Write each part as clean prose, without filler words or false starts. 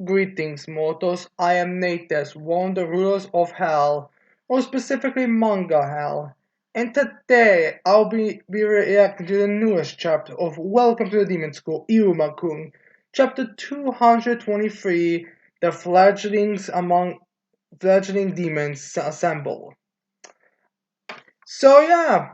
Greetings, mortals. I am Natus, one of the rulers of Hell, or specifically Manga Hell. And today I'll be reacting to the newest chapter of Welcome to the Demon School, Iruma-kun, chapter 223, The Fledglings Among Fledgling Demons Assemble. So yeah,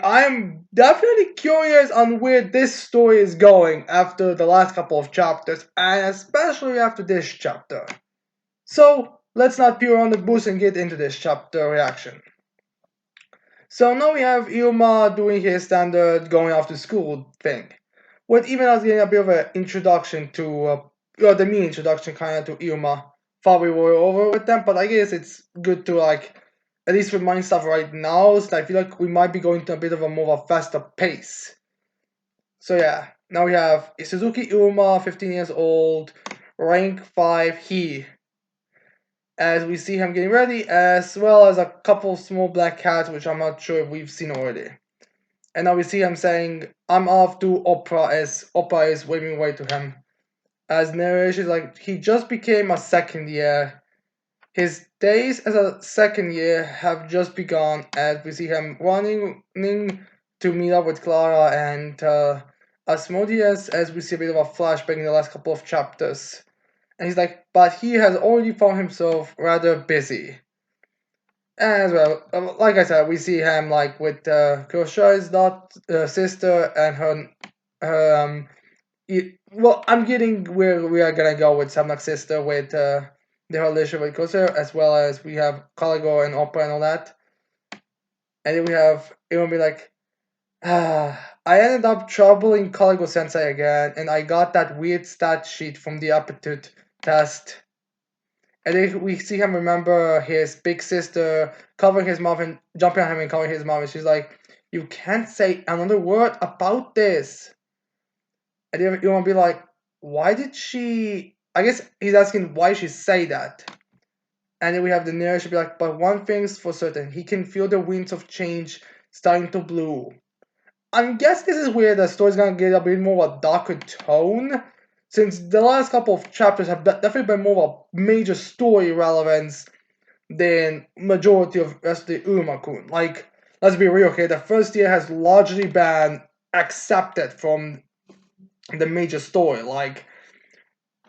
I'm definitely curious on where this story is going after the last couple of chapters, and especially after this chapter. So let's not peer on the boost and get into this chapter reaction. So now we have Iruma doing his standard going off to school thing, with even us getting a bit of an introduction to, the mini introduction kind of to Iruma. Thought we were over with them, but I guess it's good to like at least remind stuff right now. So I feel like we might be going to a bit of a more of a faster pace. So yeah, now we have Suzuki Iruma, 15 years old, rank 5 he, as we see him getting ready, as well as a couple small black cats, which I'm not sure if we've seen already. And now we see him saying, I'm off to opera, as opera is waving away to him. As narration is like, he just became a second year. His days as a second year have just begun, as we see him running to meet up with Clara and Asmodeus, as we see a bit of a flashback in the last couple of chapters. And he's like, but he has already found himself rather busy. As well, like I said, we see him like with Kuroshi's sister and well, I'm getting where we are gonna go with Samnak's sister with the relationship with Kurosha, as well as we have Kaligo and Opera and all that. And then we have it will be like, I ended up troubling Kaligo Sensei again, and I got that weird stat sheet from the aptitude test. And then we see him remember his big sister covering his mouth and jumping on him and covering his mouth. And she's like, you can't say another word about this. And then you want to be like, why did she. I guess he's asking why she say that. And then we have the narration be like, but one thing's for certain, he can feel the winds of change starting to blow. I guess this is where the story's gonna get a bit more of a darker tone, since the last couple of chapters have definitely been more of a major story relevance than majority of rest of the Iruma-kun. Like, let's be real here, the first year has largely been accepted from the major story. Like,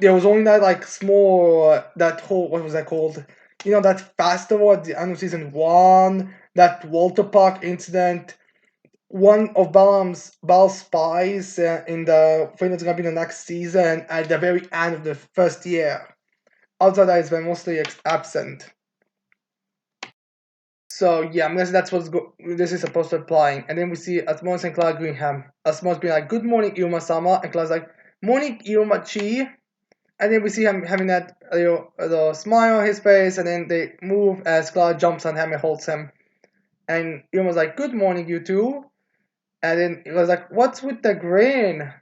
there was only that like small that whole what was that called? You know, that festival at the end of season 1, that Walter Park incident, one of Bal's spies in the thing that's gonna be the next season at the very end of the first year. Outside that, it's been mostly absent. So yeah, I'm guessing that's this is supposed to applying. And then we see Asmos and Clara Greenham. Asmos being like, "Good morning, Iruma-sama," and Clara's like, "Morning, Iruma-chi." And then we see him having that the smile on his face, and then they move as Clara jumps on him and holds him. And Iruma's like, "Good morning, you two." And then he was like, "What's with the grin?"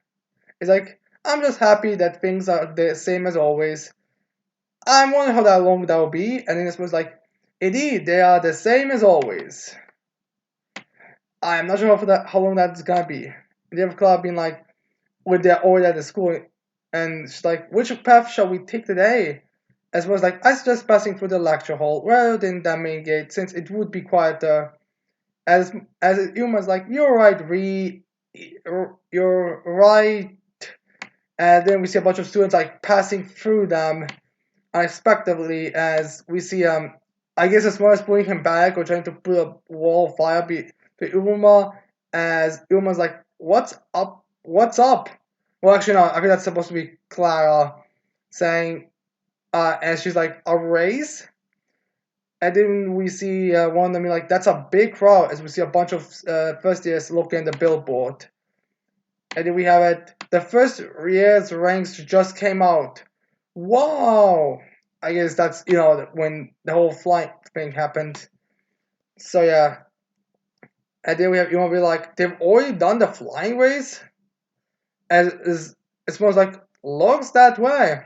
He's like, "I'm just happy that things are the same as always. I'm wondering how that long that will be." And then this was like, "Indeed, they are the same as always." I'm not sure how long that's gonna be. They have Clara being like, with their order at the school, and she's like, "Which path shall we take today?" As well as like, "I suggest passing through the lecture hall rather than the main gate, since it would be quieter." As Yuma's like, "You're right, you're right." And then we see a bunch of students like passing through them unexpectedly, as we see I guess as well as pulling him back or trying to put a wall of fire to Iruma, as Iruma's like, "What's up? What's up?" Well, actually, no, I think that's supposed to be Clara saying, and she's like, "A raise?" And then we see one of them like, "That's a big crowd," as we see a bunch of first years looking at the billboard. And then we have it, the first year's ranks just came out. Wow! I guess that's, when the whole flight thing happened. So yeah. And then we have, be like, they've already done the flying race? As it's most like, looks that way,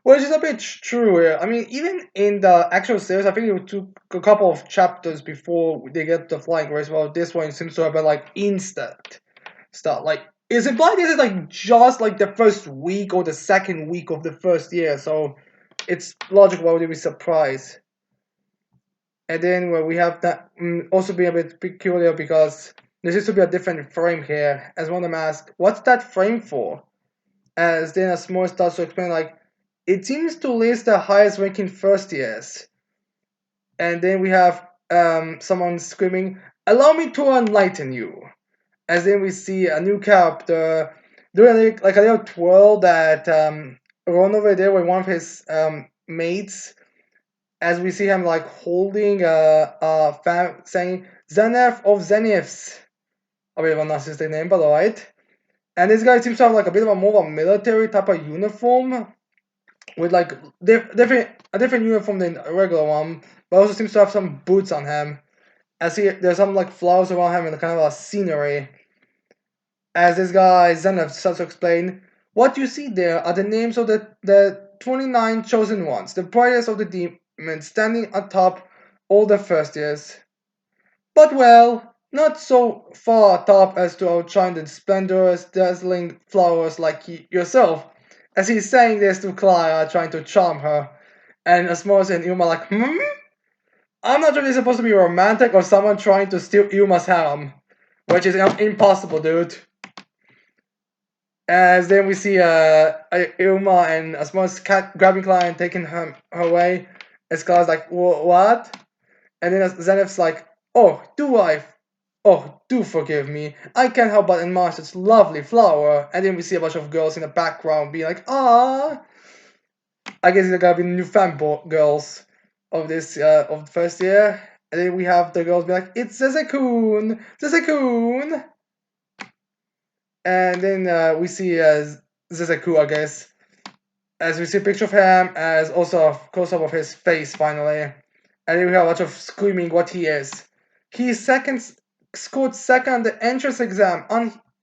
Which is a bit true here. I mean, even in the actual series, I think it took a couple of chapters before they get the flying race. Well, this one seems to have been like instant stuff. Like, It's implied this is like just like the first week or the second week of the first year, so it's logical why would you be surprised. And then well, we have that also being a bit peculiar because there seems to be a different frame here. As one of them asked, "What's that frame for?" As then a small starts to explain, like, it seems to list the highest ranking first years. And then we have someone screaming, "Allow me to enlighten you." As then we see a new character doing like a little twirl that run over there with one of his mates. As we see him like holding a fan saying Zenith of Zeniths. A bit of a narcissistic name, but alright. And this guy seems to have like a bit of a more of a military type of uniform with like different uniform than a regular one, but also seems to have some boots on him. As he there's some like flowers around him and kind of a scenery. As this guy Zenith starts to explain, what you see there are the names of the 29 chosen ones, the brightest of the demons standing atop all the first years. But well, not so far atop as to outshine the splendorous, dazzling flowers like yourself. As he's saying this to Clara, trying to charm her. And Asmos and Iruma like, hmm? I'm not sure if it's supposed to be romantic or someone trying to steal Iruma's harem. Which is impossible, dude. As then we see Iruma and Asmos cat grabbing Clara and taking her away. As Clara's like, what? And then Zenith's like, oh, do forgive me. I can't help but admire such lovely flower. And then we see a bunch of girls in the background being like, ah. I guess they're gonna be the new fan girls of this of the first year. And then we have the girls be like, it's Zezekun, Zezekun. And then we see Zezeku, I guess, as we see a picture of him, as also a close up of his face finally. And then we have a lot of screaming what he is. He scored second on the entrance exam,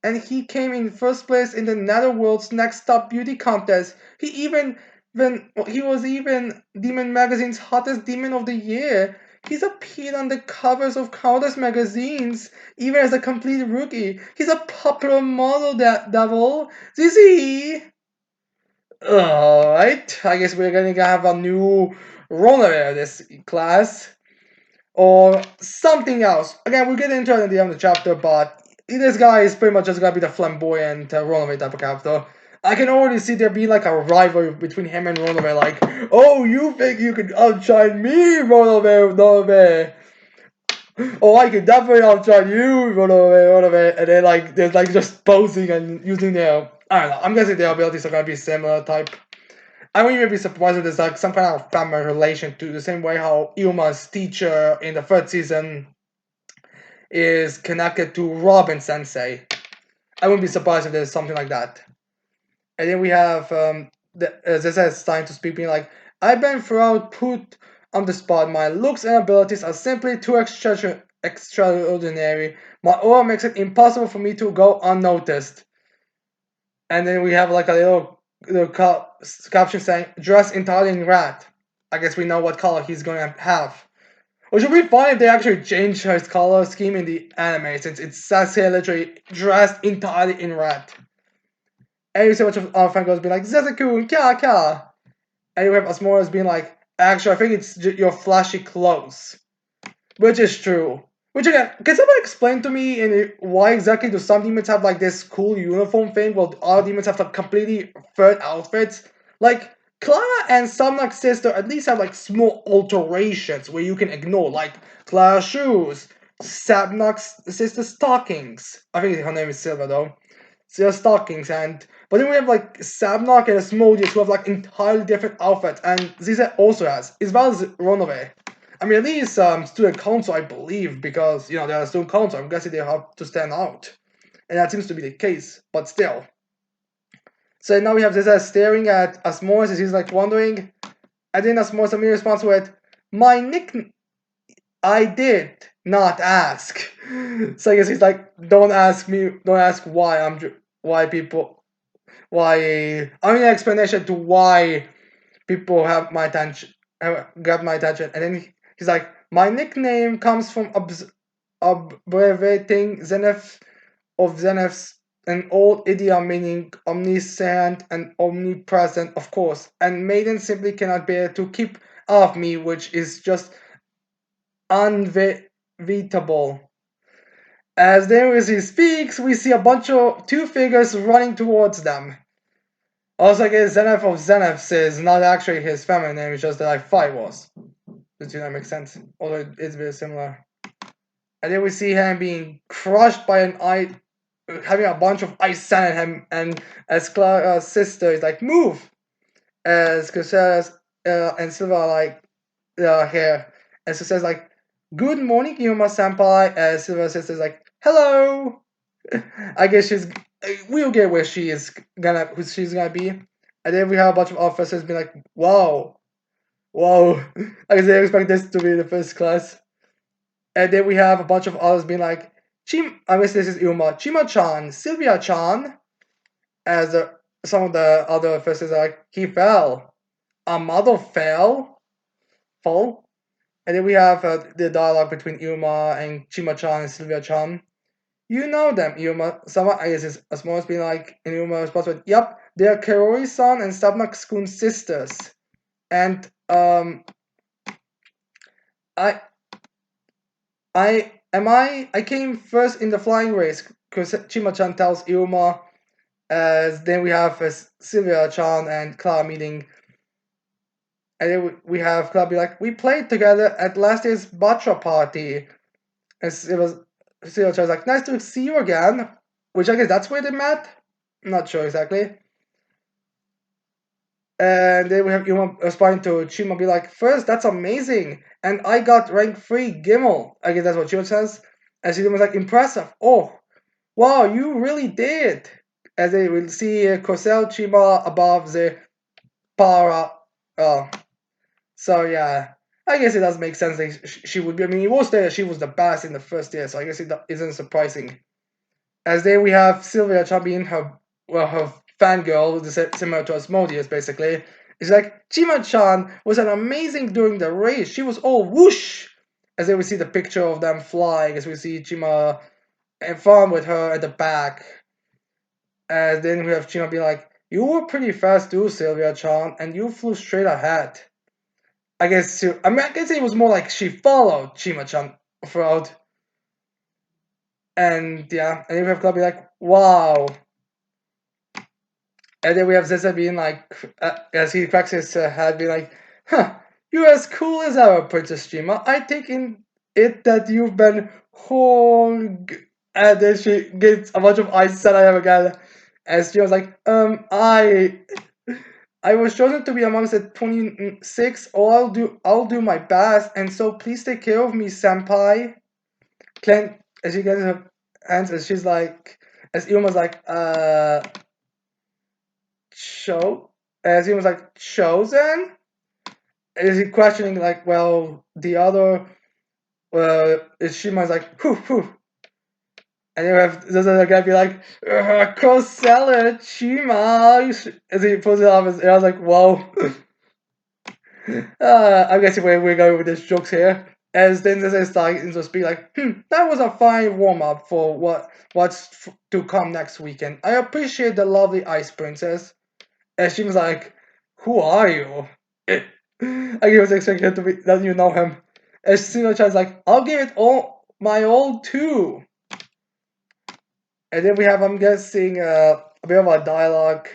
and he came in first place in the Netherworld's Next Top Beauty contest. He was even Demon Magazine's hottest demon of the year. He's appeared on the covers of countless magazines, even as a complete rookie. He's a popular model, that devil. Zizi! Alright, I guess we're gonna have a new runner this class. Or something else. Again, we'll get into it at the end of the chapter, but this guy is pretty much just gonna be the flamboyant runaway type of character. I can already see there be like a rivalry between him and Runaway, like, oh, you think you could outshine me, Runaway? Oh, I could definitely outshine you, Runaway. And then like, there's like just posing and using their, I don't know, I'm guessing their abilities are gonna be similar type. I wouldn't even be surprised if there's like some kind of family relation to the same way how Ilma's teacher in the third season is connected to Robin Sensei. I wouldn't be surprised if there's something like that. And then we have Zesa starting to speak, being like, I've been throughout put on the spot. My looks and abilities are simply too extraordinary. My aura makes it impossible for me to go unnoticed. And then we have like a little caption saying, dress entirely in red. I guess we know what color he's going to have. Which would be fun if they actually change his color scheme in the anime, since it says here literally dressed entirely in red. And you see a bunch of our fan girls being like, Zezekun, kya kya. And you have Asmoras being like, actually, I think it's your flashy clothes. Which is true. Which again, can someone explain to me why exactly do some demons have like this cool uniform thing while other demons have like completely third outfits? Like, Clara and Samnak's sister at least have like small alterations where you can ignore, like Clara's shoes, Samnak's sister's stockings. I think her name is Silva though. So stockings and but then we have like Sabnock and Asmodeus who have like entirely different outfits, and Ziza also has, as well as Runaway. I mean, at least student council, I believe, because you know they're a student council. I'm guessing they have to stand out, and that seems to be the case. But still, so now we have Ziza staring at Asmodeus as he's like wondering, and then Asmodeus immediately responds with, "My nickname." I did not ask. So I guess he's like, don't ask me, don't ask why why people, why, I mean, an explanation to why people have my attention, got my attention. And then he's like, my nickname comes from abbreviating Zenith of Zenith's an old idiom meaning omniscient and omnipresent, of course, and maiden simply cannot bear to keep off me, which is just unbeatable. As there as he speaks, we see a bunch of two figures running towards them. Also, I guess Zenith of Zeniths is not actually his family name, it's just that I thought it was. Does that make sense? Although it's very similar. And then we see him being crushed by an ice, having a bunch of ice sand at him, and as Clara's sister is like, move! As Crusadas and Silva are like, here. And so says like, good morning, Yuma Senpai. As Silva's sister is like, hello! I guess we'll get where who she's gonna be. And then we have a bunch of officers being like, whoa, whoa. I guess they expect this to be the first class. And then we have a bunch of others being like, I guess this is Iruma, Chima-chan, Sylvia-chan, as some of the other officers are like, he fell. A mother fall. And then we have the dialogue between Iruma and Chima-chan and Sylvia-chan. You know them, Iruma. Someone, I guess, is as most being like, and Iruma responds with, yep, they're Kerori-san and Sabnak-kun sisters. And, I I came first in the flying race because Chima-chan tells Iruma, as then we have Sylvia-chan and Clara meeting, and then we have Clara be like, we played together at last year's Batra party, and Sylvia-chan's like, nice to see you again, which I guess that's where they met? I'm not sure exactly. And then we have Iruma responding to Chima be like, first, that's amazing, and I got rank 3 Gimel. I guess that's what Chima says. And Chima was like, impressive. Oh, wow, you really did! As they will see Cosel Chima above the para. Uh, so yeah, I guess it does make sense that she would be. I mean, it was there. She was the best in the first year, so I guess it isn't surprising. As then we have Sylvia Chan being her fangirl, similar to Asmodeus, basically. It's like Chima-chan was an amazing during the race. She was all whoosh. As then we see the picture of them flying, as we see Chima and fun with her at the back. And then we have Chima be like, you were pretty fast too, Sylvia-chan, and you flew straight ahead. I guess, I guess it was more like she followed Chima-chan throughout. And yeah, and then we have Club be like, wow. And then we have Zeza being like, as he cracks his head, being like, huh, you're as cool as ever, Princess Chima. I take in it that you've been hung. And then she gets a bunch of ice that I have again. As she was like, I was chosen to be amongst the 26. I'll do my best, and so please take care of me, senpai. Clint, as she gets her hands, and she's like, as Iruma's like, as he was like, chosen? Is he questioning like, well, the other, is Shima's like, whew. And you have this other guy be like, Kosella Chima, as he pulls it off his ear. I was like, whoa. I'm guessing where we're going with these jokes here. As then this is starting to speak like, that was a fine warm up for what's to come next weekend. I appreciate the lovely ice princess. And she was like, who are you? I was expecting to be that you know him. And Sino-chan's like, I'll give it all my all too. And then we have, I'm guessing, a bit of a dialogue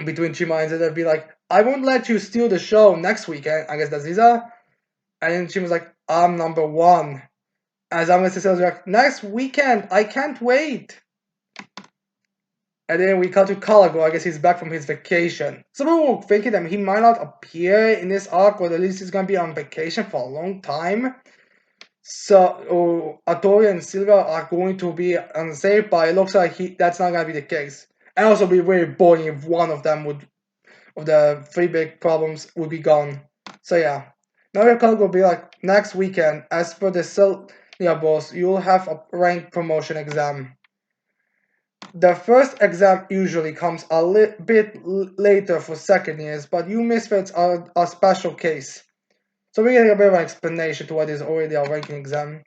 between Chima and Zeta be like, I won't let you steal the show next weekend. I guess that's Ziza. And then Chima's like, I'm number one. As I'm gonna say, like, next weekend, I can't wait. And then we cut to Caligo. I guess he's back from his vacation. Some people were thinking that he might not appear in this arc, or at least he's gonna be on vacation for a long time. So Atori and Silva are going to be unsafe, but it looks like that's not gonna be the case. And also be very boring if one of them of the three big problems would be gone. So yeah. Now your colleague will be like, next weekend, as per the syllabus, you'll have a rank promotion exam. The first exam usually comes a bit later for second years, but you misfits are a special case. So we're getting a bit of an explanation to what is already a ranking exam.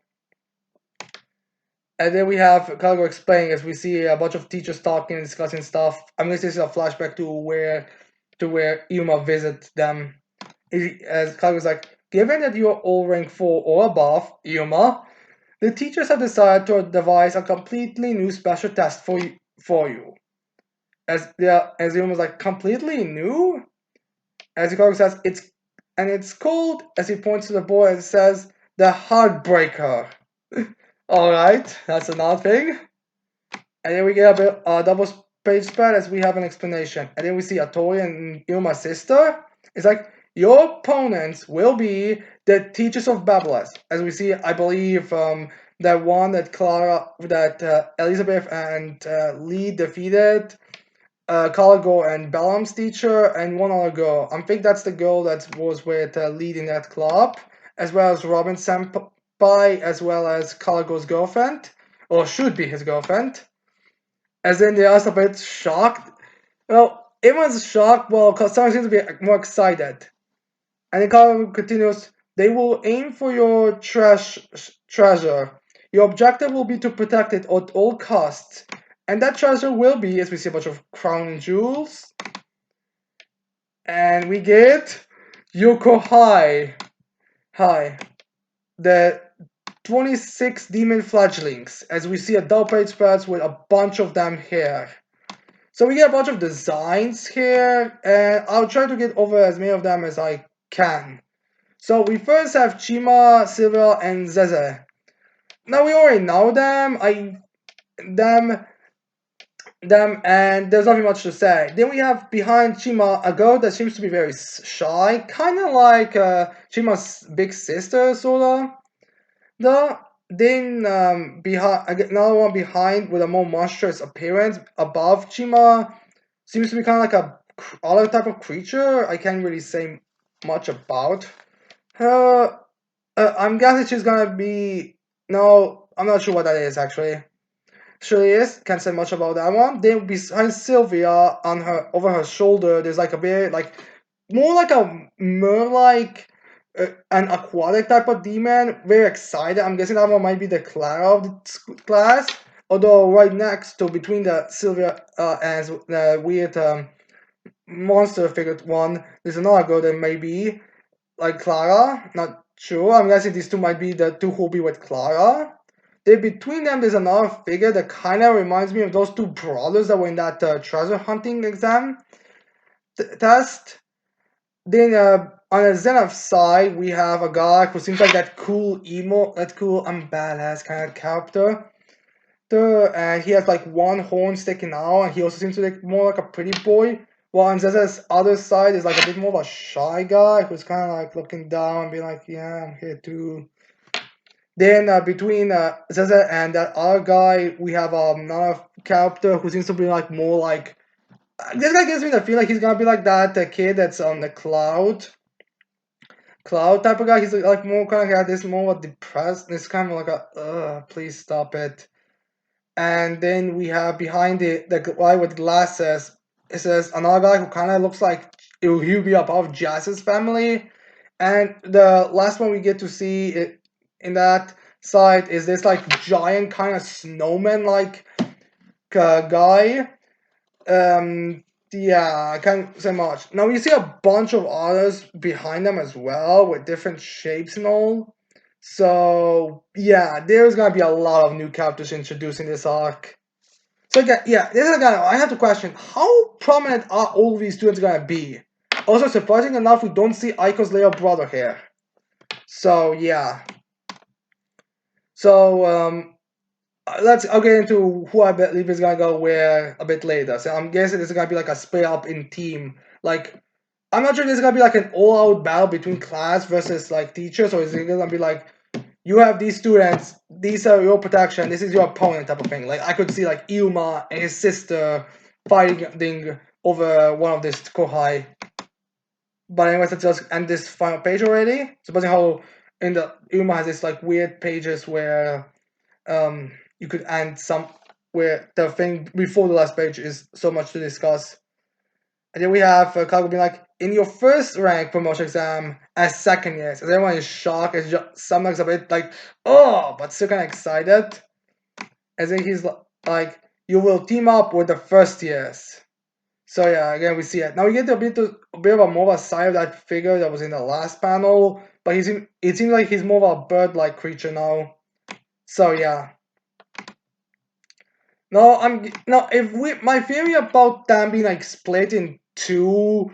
And then we have Kagawa explaining as we see a bunch of teachers talking and discussing stuff. I'm guessing this is a flashback to where Iruma visits them. As Kagawa's like, given that you are all rank 4 or above, Iruma, the teachers have decided to devise a completely new special test for you. As Iruma's like, completely new? As Kagawa says, it's called, as he points to the board and says, the Heartbreaker. Alright, that's another thing. And then we get a double page spread as we have an explanation. And then we see Atori and Iruma's sister. It's like, your opponents will be the teachers of Babylus. As we see, I believe, that one that Elizabeth and Lee defeated, Caligo and Balaam's teacher, and one other girl. I think that's the girl that was with Lee in that club, as well as Robin Senpai, as well as Caligo's girlfriend, or should be his girlfriend. As in, they are a bit shocked. Well, everyone's shocked, well, because someone seems to be more excited. And then Caligo continues, they will aim for your treasure. Your objective will be to protect it at all costs. And that treasure will be, as we see a bunch of crown jewels. And we get Yoko Hi. The 26 demon fledglings, as we see a double page spreads with a bunch of them here. So we get a bunch of designs here, and I'll try to get over as many of them as I can. So we first have Chima, Silver, and Zeze. Now we already know them, and there's nothing much to say. Then we have behind Chima a girl that seems to be very shy, kind of like Chima's big sister, sorta. Then behind another one behind with a more monstrous appearance above Chima seems to be kind of like a other type of creature. I can't really say much about her. I'm guessing she's gonna be. No, I'm not sure what that is actually. She is. Can't say much about that one. Then behind Sylvia, on her over her shoulder, there's like a bit like more like a mer-like an aquatic type of demon. Very excited. I'm guessing that one might be the Clara of the class. Although right next to between the Sylvia and the weird monster figured one, there's another girl that may be like Clara. Not sure. I'm guessing these two might be the two who'll be with Clara. Then between them, there's another figure that kind of reminds me of those two brothers that were in that treasure hunting exam test. Then on the Zenith side, we have a guy who seems like that cool emo, that cool I'm badass kind of character. And he has like one horn sticking out, and he also seems to look more like a pretty boy. While on Zeza's other side is like a bit more of a shy guy who's kind of like looking down and being like, yeah, I'm here too. Then between Zeza and that other guy, we have another character who seems to be like more like. This guy gives me the feel like he's gonna be like that kid that's on the cloud type of guy. He's like more kind of got this more depressed. It's kind of like a please stop it. And then we have behind it the guy with glasses. It says another guy who kind of looks like he'll be a part of Jazz's family. And the last one we get to see it in that side is this like giant kind of snowman like guy. Yeah, I can't say much. Now you see a bunch of others behind them as well with different shapes and all. So yeah, there's gonna be a lot of new characters introduced in this arc. So yeah, this is again, I have to question how prominent are all of these students gonna be? Also, surprising enough, we don't see Aiko's little brother here. So yeah. So I'll get into who I believe is gonna go where a bit later. So I'm guessing this is gonna be like a split up in team. Like I'm not sure this is gonna be like an all out battle between class versus like teachers, or is it gonna be like you have these students, these are your protection, this is your opponent type of thing. Like I could see like Iruma and his sister fighting over one of this Kohai. But anyways, let's just end this final page already. Supposing how in the Iruma has this like weird pages where you could end some where the thing before the last page is so much to discuss. And then we have Kago being like, in your first rank promotion exam as second years, and everyone is shocked. It's just sometimes a bit like, oh, but still kind of excited. as if he's like, you will team up with the first years. So yeah, again we see it. Now we get a bit of a more of a side of that figure that was in the last panel, but it seems like he's more of a bird-like creature now. So yeah. Now if we my theory about them being like split in two,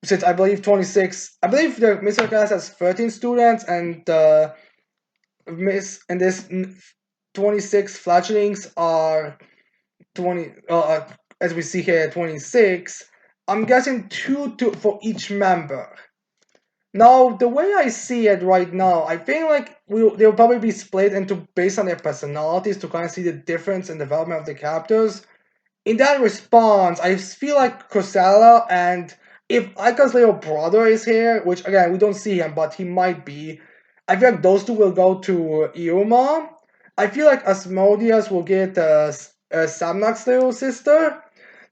since I believe 26, I believe the Mr. class has 13 students and this 26 fledglings are 20 as we see here 26. I'm guessing two for each member. Now the way I see it right now, I think like they'll probably be split into based on their personalities to kind of see the difference in development of the characters. In that response, I feel like Cosella and if Aika's little brother is here, which again we don't see him, but he might be, I feel like those two will go to Iruma. I feel like Asmodeus will get Samnak's little sister.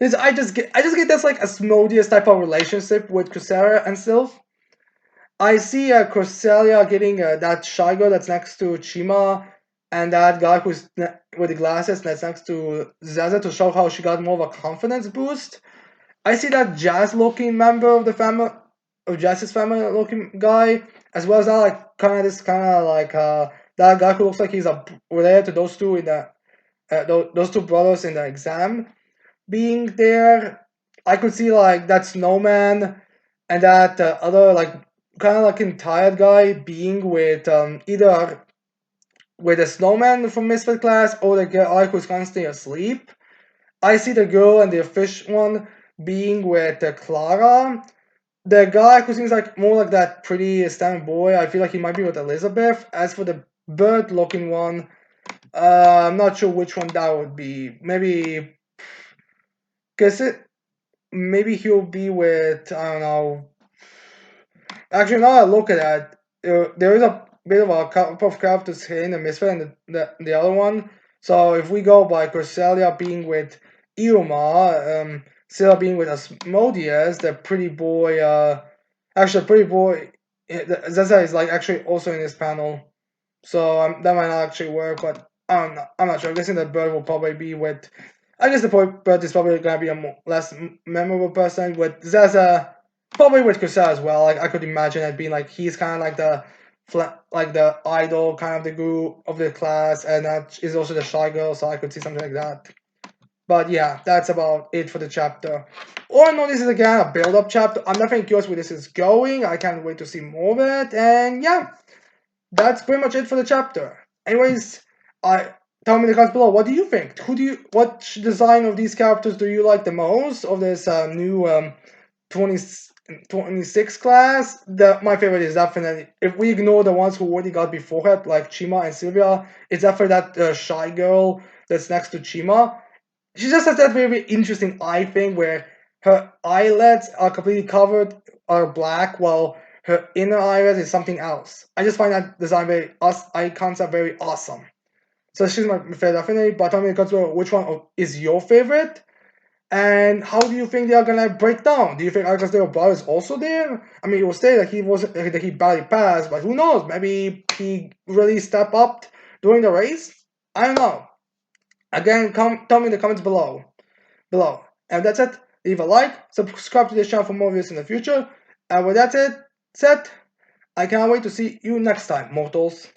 I just get that's like Asmodeus type of relationship with Cosella and Sylph. I see Corselia getting that shy girl that's next to Chima, and that guy with the glasses that's next to Zaza to show how she got more of a confidence boost. I see that Jazz-looking member of the family, of Jazz's family-looking guy, as well as that like kind of like that guy who looks like he's related to those two in the those two brothers in the exam being there. I could see like that snowman and that other like kind of like tired guy being with either with a snowman from Misfit class or the guy who's constantly asleep. I see the girl and the fish one being with Clara. The guy who seems like more like that pretty stand boy, I feel like he might be with Elizabeth. As for the bird looking one, I'm not sure which one that would be. Guess it maybe he'll be with I don't know. Actually, now I look at that, there is a bit of a couple of characters here in the Misfit and the other one. So if we go by Corselia being with Iruma, Scylla being with Asmodeus, the pretty boy, actually, pretty boy, Zaza is like actually also in this panel. So that might not actually work, but I'm not sure. I'm guessing the bird will probably be with. I guess the bird is probably gonna be a less memorable person with Zaza, probably with Kusa as well. Like I could imagine it being like he's kind of like like the idol kind of the guru of the class, and that is also the shy girl. So I could see something like that. But yeah, that's about it for the chapter. Or no, this is again a build-up chapter. I'm definitely curious where this is going. I can't wait to see more of it. And yeah, that's pretty much it for the chapter. Anyways, I tell me in the comments below. What do you think? What design of these characters do you like the most of this new 20, 26 class? My favorite is definitely, if we ignore the ones who already got before it, like Chima and Sylvia, it's definitely that shy girl that's next to Chima. She just has that very interesting eye thing where her eyelids are completely covered, are black, while her inner iris is something else. I just find that design eye concept very awesome. So she's my favorite, definitely. But tell me which one is your favorite, and how do you think they are gonna break down? Do you think Arca's little brother is also there? I mean, it was stated that he wasn't that he barely passed, but who knows? Maybe he really stepped up during the race. I don't know. Again, tell me in the comments below. And that's it. Leave a like, subscribe to this channel for more videos in the future. And with that said, I can't wait to see you next time, mortals.